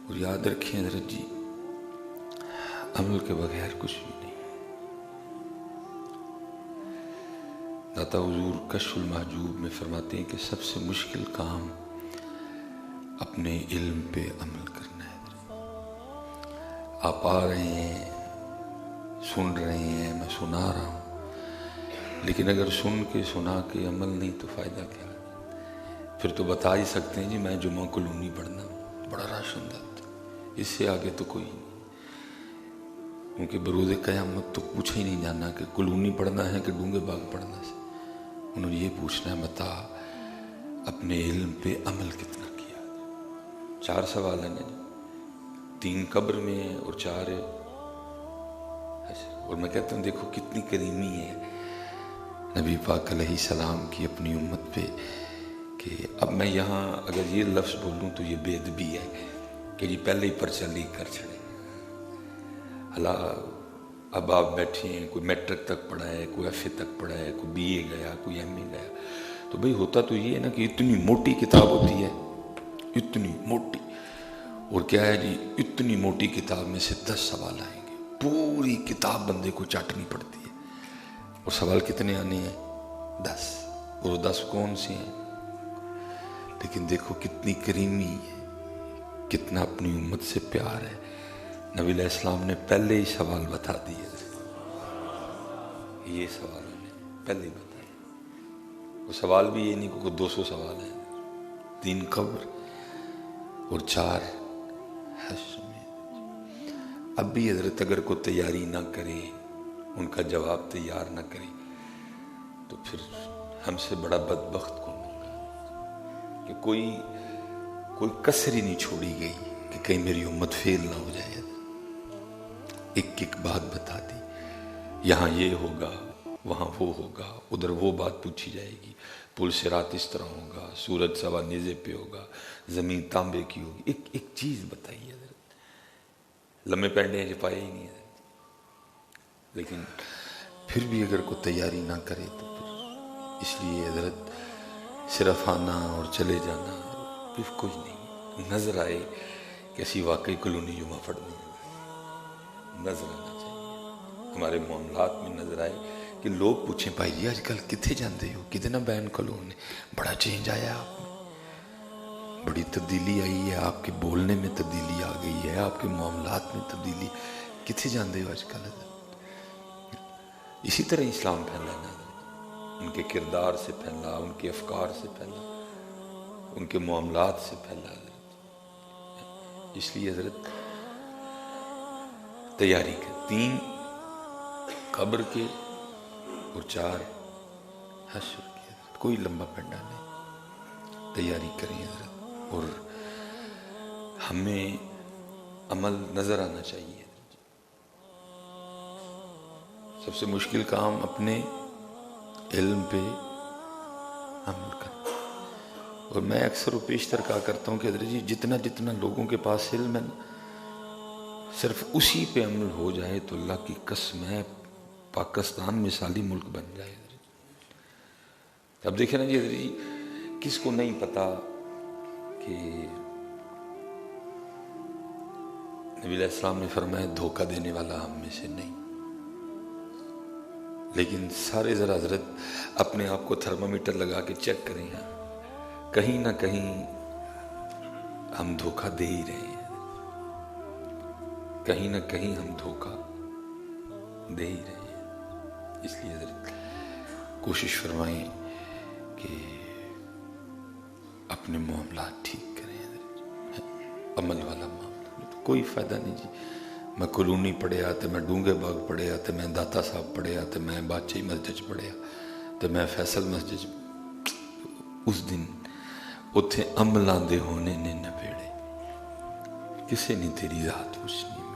اور یاد رکھیں حضرت جی، عمل کے بغیر کچھ بھی نہیں۔ داتا حضور کشف المحجوب میں فرماتے ہیں کہ سب سے مشکل کام اپنے علم پہ عمل کرنا ہے۔ آپ آ رہے ہیں، سن رہے ہیں، میں سنا رہا ہوں، لیکن اگر سن کے سنا کے عمل نہیں تو فائدہ کیا؟ پھر تو بتا ہی سکتے ہیں جی میں جمعہ کلونی پڑھنا بڑا راشن دت، اس سے آگے تو کوئی نہیں، کیونکہ بروز قیامت تو پوچھا ہی نہیں جانا کہ کلونی پڑھنا ہے کہ ڈونگے باغ پڑھنا ہے۔ انہوں نے یہ پوچھنا ہے بتا اپنے علم پہ عمل کتنا کیا۔ 4 سوال ہیں نا جی، 3 قبر میں ہیں اور 4 ہے۔ اور میں کہتا ہوں دیکھو کتنی کریمی ہے نبی پاک علیہ السلام کی اپنی امت پہ، کہ اب میں یہاں اگر یہ لفظ بولوں تو یہ بے ادبی ہے کہ جی پہلے ہی پرچہ لیک کر چھڑے۔ اللہ اب آپ بیٹھے ہیں، کوئی میٹرک تک پڑھا ہے، کوئی ایف اے تک پڑھا ہے، کوئی بی اے گیا، کوئی ایم اے گیا، تو بھئی ہوتا تو یہ ہے نا کہ اتنی موٹی کتاب ہوتی ہے، اتنی موٹی، اور کیا ہے جی اتنی موٹی کتاب میں سے 10 سوال آئیں گے، پوری کتاب بندے کو چاٹنی پڑتی ہے، اور سوال کتنے آنے ہیں؟ 10، اور 10 کون سے ہیں؟ لیکن دیکھو کتنی کریمی ہے، کتنا اپنی امت سے پیار ہے۔ نبی علیہ السلام نے پہلے ہی سوال بتا دیے، یہ سوال انہیں پہلے ہی بتایا۔ وہ سوال بھی یہ نہیں کہ 200 سوال ہیں، 3 قبر اور 4 حشر میں۔ اب بھی حضرت اگر کوئی تیاری نہ کرے، ان کا جواب تیار نہ کرے، تو پھر ہم سے بڑا بدبخت کون ہوگا کہ کوئی کسر ہی نہیں چھوڑی گئی کہ کہیں میری امت فیل نہ ہو جائے۔ ایک بات بتا دی، یہاں یہ ہوگا، وہاں وہ ہوگا، ادھر وہ بات پوچھی جائے گی، پل صراط اس طرح ہوگا، سورج سوا نیزے پہ ہوگا، زمین تانبے کی ہوگی۔ ایک چیز بتائیے حضرت، لمبے پینڈے ہیں پائے ہی نہیں ہے، لیکن پھر بھی اگر کوئی تیاری نہ کرے تو پھر اس لیے حضرت صرف آنا اور چلے جانا پھر کچھ نہیں، نظر آئے کہ اسی واقعی کلونی جمعہ پڑھنی ہے، نظر آنا چاہیے، ہمارے معاملات میں نظر آئے کہ لوگ پوچھیں بھائی جی آج کل کتنے جاندے ہو، کتنا بین کلون ہے، بڑا چینج آیا آپ میں، بڑی تبدیلی آئی ہے، آپ کے بولنے میں تبدیلی آ گئی ہے، آپ کے معاملات میں تبدیلی، کتنے جاندے ہو آج کل؟ اسی طرح اسلام پھیلا نا، ان کے کردار سے پھیلا، ان کے افکار سے پھیلا، ان کے معاملات سے پھیلا حضرت۔ اس لیے حضرت تیاری کر، 3 قبر کے اور 4 حشر کی، کوئی لمبا پنڈا نہیں، تیاری کریں حضرت، اور ہمیں عمل نظر آنا چاہیے۔ سب سے مشکل کام اپنے علم پہ عمل کرنا، اور میں اکثر و بیشتر کہا کرتا ہوں کہ حضرت جی جتنا لوگوں کے پاس علم ہے نا، صرف اسی پہ عمل ہو جائے تو اللہ کی قسم ہے پاکستان مثالی ملک بن جائے۔ اب دیکھیں نا جی حضرت جی، کس کو نہیں پتا کہ نبی علیہ السلام نے فرمایا دھوکہ دینے والا ہم میں سے نہیں، لیکن سارے ذرا حضرت اپنے آپ کو تھرمامیٹر لگا کے چیک کریں، کہیں نہ کہیں ہم دھوکہ دے ہی رہے ہیں، کہیں نہ کہیں ہم دھوکہ دے ہی رہے ہیں۔ اس لیے حضرت کوشش فرمائیں کہ اپنے معاملات ٹھیک کریں حضرت، عمل والا معاملہ، کوئی فائدہ نہیں جی میں کلونی پڑھیا تو میں ڈونگے باغ پڑھیا تو میں داتا صاحب پڑھیا تو میں بادشاہی مسجد پڑھیا تو میں فیصل مسجد، اس دن اتھے عملاں دے ہونے نے نبیڑے، کسے نہیں تیری ذات پوچھنی۔